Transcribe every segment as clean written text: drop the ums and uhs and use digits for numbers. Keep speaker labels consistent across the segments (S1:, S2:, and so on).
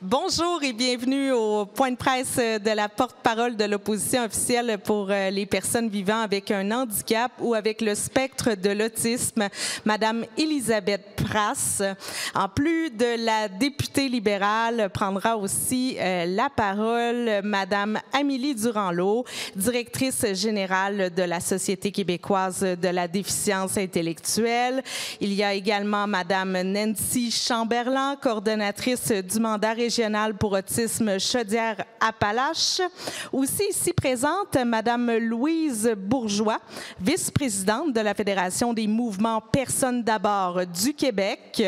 S1: Bonjour et bienvenue au point de presse de la porte-parole de l'opposition officielle pour les personnes vivant avec un handicap ou avec le spectre de l'autisme, Madame Elisabeth Prasse. En plus de la députée libérale, prendra aussi la parole Madame Amélie Durand-Lot, directrice générale de la Société québécoise de la déficience intellectuelle. Il y a également Madame Nancy Chamberlain, coordonnatrice du mandat régional pour autisme Chaudière-Appalaches. Aussi ici présente, Madame Louise Bourgeois, vice-présidente de la Fédération des mouvements Personnes d'abord du Québec.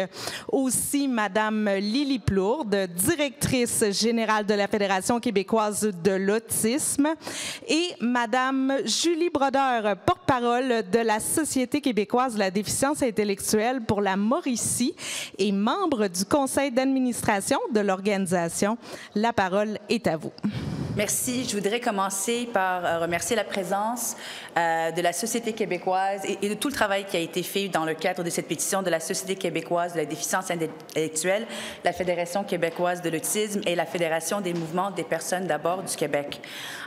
S1: Aussi Madame Lily Plourde, directrice générale de la Fédération québécoise de l'autisme. Et Madame Julie Brodeur, porte-parole de la Société québécoise de la déficience intellectuelle pour la Mauricie et membre du conseil d'administration de l'organisation. La parole est à vous.
S2: Merci. Je voudrais commencer par remercier la présence de la Société québécoise et de tout le travail qui a été fait dans le cadre de cette pétition de la Société québécoise de la déficience intellectuelle, la Fédération québécoise de l'autisme et la Fédération des mouvements des personnes d'abord du Québec.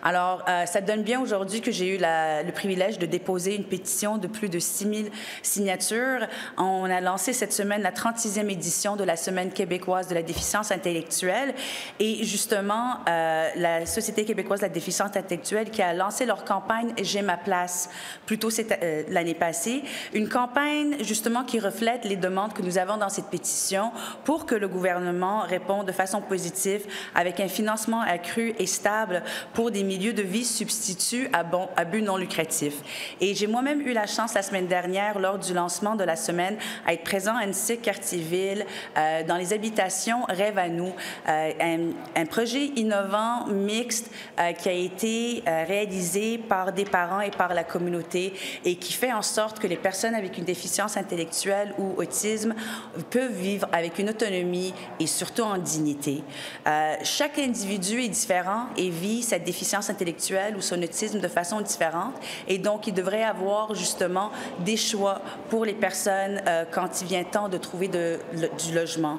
S2: Alors, ça donne bien aujourd'hui que j'ai eu le privilège de déposer une pétition de plus de 6000 signatures. On a lancé cette semaine la 36e édition de la Semaine québécoise de la déficience intellectuelle et justement, la Société québécoise de la déficience intellectuelle qui a lancé leur campagne « J'ai ma place » plus tôt l'année passée. Une campagne justement qui reflète les demandes que nous avons dans cette pétition pour que le gouvernement réponde de façon positive avec un financement accru et stable pour des milieux de vie substituts à but non lucratif. Et j'ai moi-même eu la chance la semaine dernière, lors du lancement de la semaine, à être présent à Annecy, Cartierville, dans les habitations Rêve à nous, un projet innovant, mixte, qui a été réalisé par des parents et par la communauté et qui fait en sorte que les personnes avec une déficience intellectuelle ou autisme peuvent vivre avec une autonomie et surtout en dignité. Chaque individu est différent et vit sa déficience intellectuelle ou son autisme de façon différente et donc il devrait avoir justement des choix pour les personnes quand il vient temps de trouver du logement.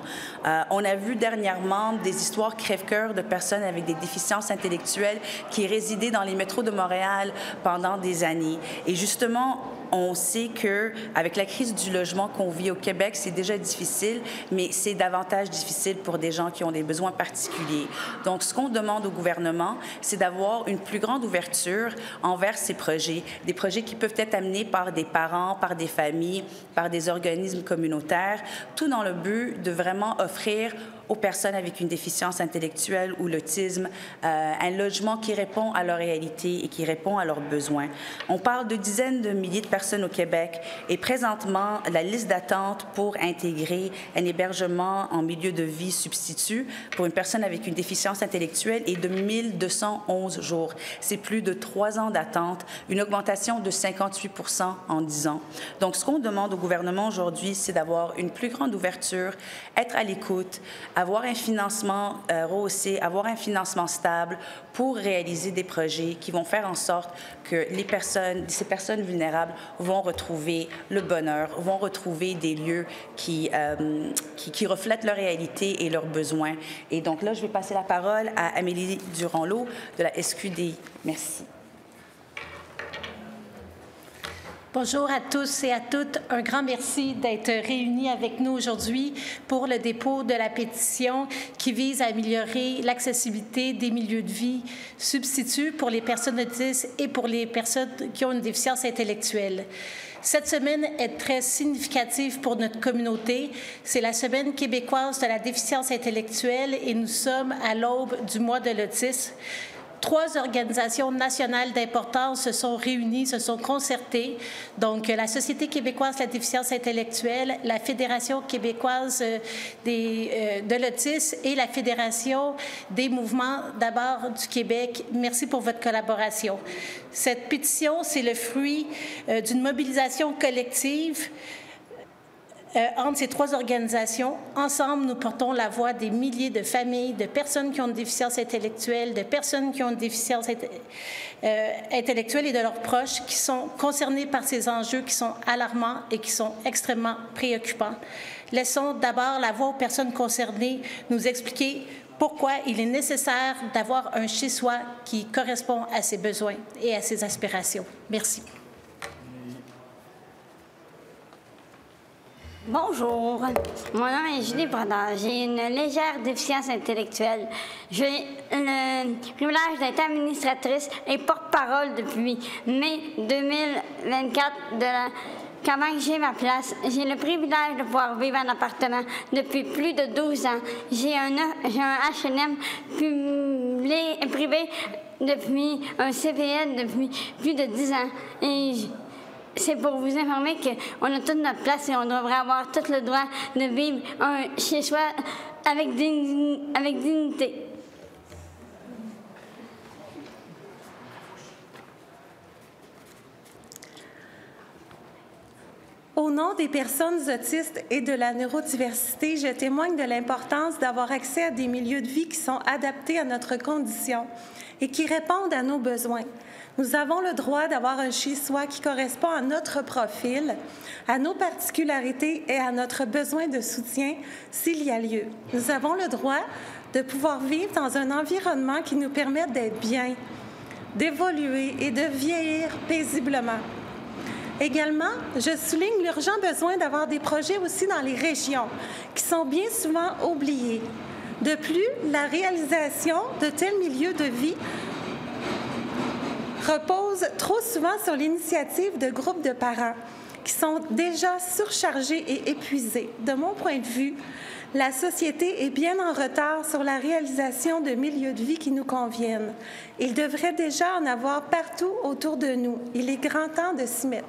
S2: On a vu dernièrement des histoires crève-cœur de personnes avec des déficiences intellectuelles qui résidaient dans les métros de Montréal pendant des années. Et justement, on sait qu'avec la crise du logement qu'on vit au Québec, c'est déjà difficile, mais c'est davantage difficile pour des gens qui ont des besoins particuliers. Donc, ce qu'on demande au gouvernement, c'est d'avoir une plus grande ouverture envers ces projets, des projets qui peuvent être amenés par des parents, par des familles, par des organismes communautaires, tout dans le but de vraiment offrir aux personnes avec une déficience intellectuelle ou l'autisme un logement qui répond à leur réalité et qui répond à leurs besoins. On parle de dizaines de milliers de personnes au Québec et présentement, la liste d'attente pour intégrer un hébergement en milieu de vie substitut pour une personne avec une déficience intellectuelle est de 1211 jours. C'est plus de 3 ans d'attente, une augmentation de 58% en 10 ans. Donc, ce qu'on demande au gouvernement aujourd'hui, c'est d'avoir une plus grande ouverture, être à l'écoute, avoir un financement rehaussé, avoir un financement stable pour réaliser des projets qui vont faire en sorte que ces personnes vulnérables vont retrouver le bonheur, vont retrouver des lieux qui reflètent leur réalité et leurs besoins. Et donc là, je vais passer la parole à Amélie Durand-Lot de la SQDI. Merci.
S3: Bonjour à tous et à toutes. Un grand merci d'être réunis avec nous aujourd'hui pour le dépôt de la pétition qui vise à améliorer l'accessibilité des milieux de vie substituts pour les personnes autistes et pour les personnes qui ont une déficience intellectuelle. Cette semaine est très significative pour notre communauté. C'est la Semaine québécoise de la déficience intellectuelle et nous sommes à l'aube du mois de l'autisme. 3 organisations nationales d'importance se sont réunies, se sont concertées. Donc, la Société québécoise de la déficience intellectuelle, la Fédération québécoise de l'autisme et la Fédération des mouvements d'abord du Québec. Merci pour votre collaboration. Cette pétition, c'est le fruit d'une mobilisation collective entre ces 3 organisations. Ensemble, nous portons la voix des milliers de familles, de personnes qui ont une déficience intellectuelle, de personnes qui ont une déficience intellectuelle et de leurs proches qui sont concernés par ces enjeux qui sont alarmants et qui sont extrêmement préoccupants. Laissons d'abord la voix aux personnes concernées nous expliquer pourquoi il est nécessaire d'avoir un chez-soi qui correspond à ses besoins et à ses aspirations. Merci.
S4: Bonjour, mon nom est Julie Bradard. J'ai une légère déficience intellectuelle. J'ai le privilège d'être administratrice et porte-parole depuis mai 2024 de la Comment j'ai ma place. J'ai le privilège de pouvoir vivre en appartement depuis plus de 12 ans. J'ai un HLM privé depuis un CPL depuis plus de 10 ans. Et c'est pour vous informer qu'on a toute notre place et on devrait avoir tout le droit de vivre chez soi avec dignité.
S5: Au nom des personnes autistes et de la neurodiversité, je témoigne de l'importance d'avoir accès à des milieux de vie qui sont adaptés à notre condition et qui répondent à nos besoins. Nous avons le droit d'avoir un chez-soi qui correspond à notre profil, à nos particularités et à notre besoin de soutien s'il y a lieu. Nous avons le droit de pouvoir vivre dans un environnement qui nous permette d'être bien, d'évoluer et de vieillir paisiblement. Également, je souligne l'urgent besoin d'avoir des projets aussi dans les régions, qui sont bien souvent oubliés. De plus, la réalisation de tels milieux de vie repose trop souvent sur l'initiative de groupes de parents qui sont déjà surchargés et épuisés. De mon point de vue, la société est bien en retard sur la réalisation de milieux de vie qui nous conviennent. Il devrait déjà en avoir partout autour de nous. Il est grand temps de s'y mettre.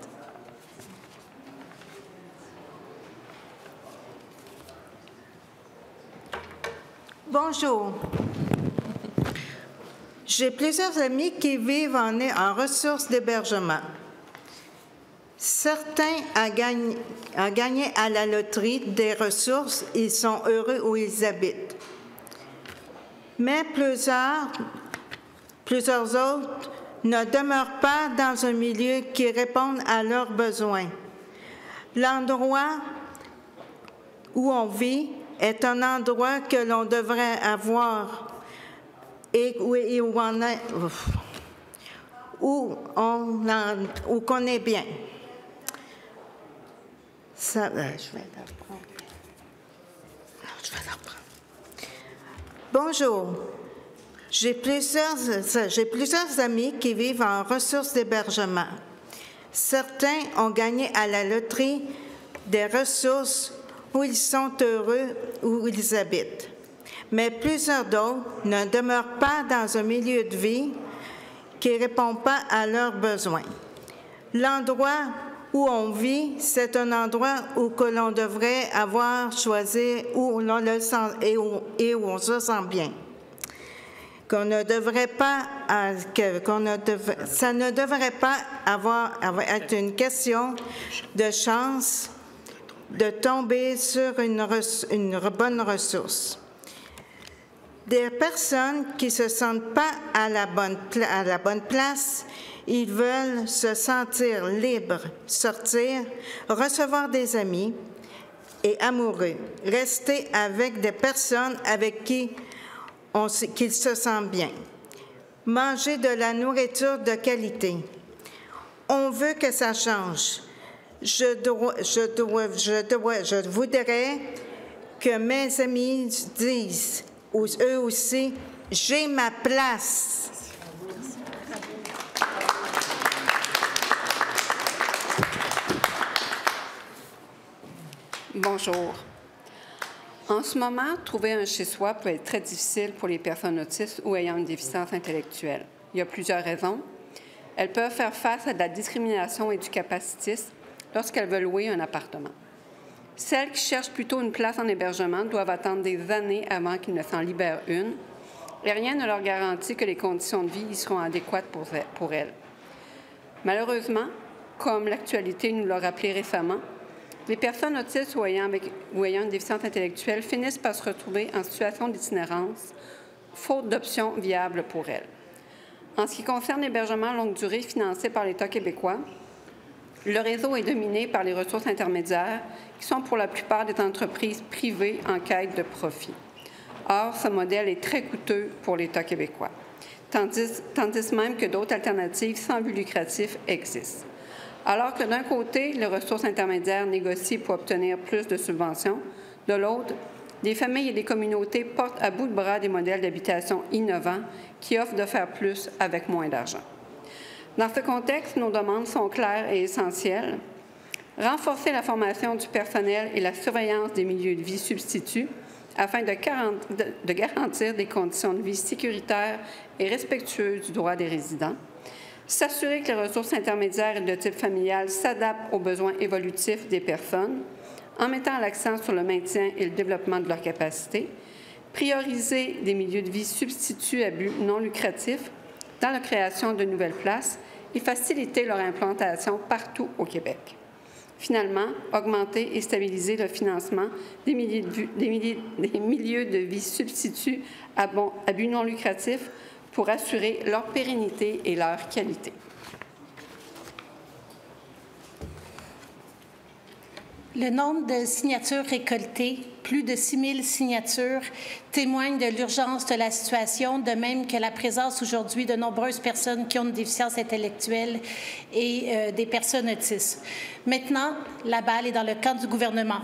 S6: Bonjour. J'ai plusieurs amis qui vivent en ressources d'hébergement. Certains ont gagné à la loterie des ressources, ils sont heureux où ils habitent. Mais plusieurs autres ne demeurent pas dans un milieu qui réponde à leurs besoins. L'endroit où on vit est un endroit que l'on devrait avoir et où qu'on est bien. Ça, je vais l'apprendre. Bonjour. J'ai plusieurs amis qui vivent en ressources d'hébergement. Certains ont gagné à la loterie des ressources où ils sont heureux, où ils habitent. Mais plusieurs d'autres ne demeurent pas dans un milieu de vie qui ne répond pas à leurs besoins. L'endroit où on vit, c'est un endroit où que l'on devrait avoir choisi, où l'on le sent et où on se sent bien. Ça ne devrait pas être une question de chance de tomber sur une bonne ressource. Des personnes qui ne se sentent pas à la bonne place, ils veulent se sentir libres, sortir, recevoir des amis et amoureux, rester avec des personnes avec qui qu'ils se sentent bien, manger de la nourriture de qualité. On veut que ça change. Je voudrais que mes amis disent, eux aussi, j'ai ma place.
S7: Bonjour. En ce moment, trouver un chez-soi peut être très difficile pour les personnes autistes ou ayant une déficience intellectuelle. Il y a plusieurs raisons. Elles peuvent faire face à de la discrimination et du capacitisme lorsqu'elles veulent louer un appartement. Celles qui cherchent plutôt une place en hébergement doivent attendre des années avant qu'ils ne s'en libèrent une, et rien ne leur garantit que les conditions de vie y seront adéquates pour elles. Malheureusement, comme l'actualité nous l'a rappelé récemment, les personnes autistes ou ayant une déficience intellectuelle finissent par se retrouver en situation d'itinérance, faute d'options viables pour elles. En ce qui concerne l'hébergement longue durée financé par l'État québécois, le réseau est dominé par les ressources intermédiaires qui sont pour la plupart des entreprises privées en quête de profit. Or, ce modèle est très coûteux pour l'État québécois, tandis même que d'autres alternatives sans but lucratif existent. Alors que d'un côté, les ressources intermédiaires négocient pour obtenir plus de subventions, de l'autre, des familles et des communautés portent à bout de bras des modèles d'habitation innovants qui offrent de faire plus avec moins d'argent. Dans ce contexte, nos demandes sont claires et essentielles. Renforcer la formation du personnel et la surveillance des milieux de vie substituts afin de garantir des conditions de vie sécuritaires et respectueuses du droit des résidents. S'assurer que les ressources intermédiaires et de type familial s'adaptent aux besoins évolutifs des personnes en mettant l'accent sur le maintien et le développement de leurs capacités. Prioriser des milieux de vie substituts à but non lucratif dans la création de nouvelles places et faciliter leur implantation partout au Québec. Finalement, augmenter et stabiliser le financement des milieux de vie substituts à but non lucratif pour assurer leur pérennité et leur qualité.
S3: Le nombre de signatures récoltées, plus de 6 000 signatures, témoigne de l'urgence de la situation, de même que la présence aujourd'hui de nombreuses personnes qui ont une déficience intellectuelle et des personnes autistes. Maintenant, la balle est dans le camp du gouvernement.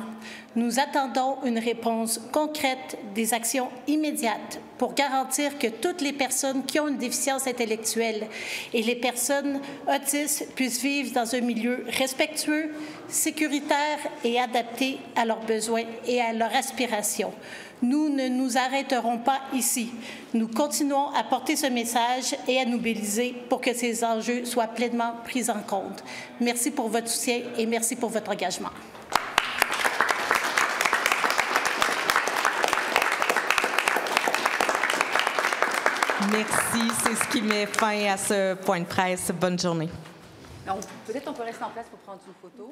S3: Nous attendons une réponse concrète, des actions immédiates pour garantir que toutes les personnes qui ont une déficience intellectuelle et les personnes autistes puissent vivre dans un milieu respectueux, sécuritaire et adapté à leurs besoins et à leurs aspirations. Nous ne nous arrêterons pas ici. Nous continuons à porter ce message et à nous mobiliser pour que ces enjeux soient pleinement pris en compte. Merci pour votre soutien et merci pour votre engagement.
S1: Merci. C'est ce qui met fin à ce point de presse. Bonne journée.
S2: Peut-être on peut rester en place pour prendre une photo.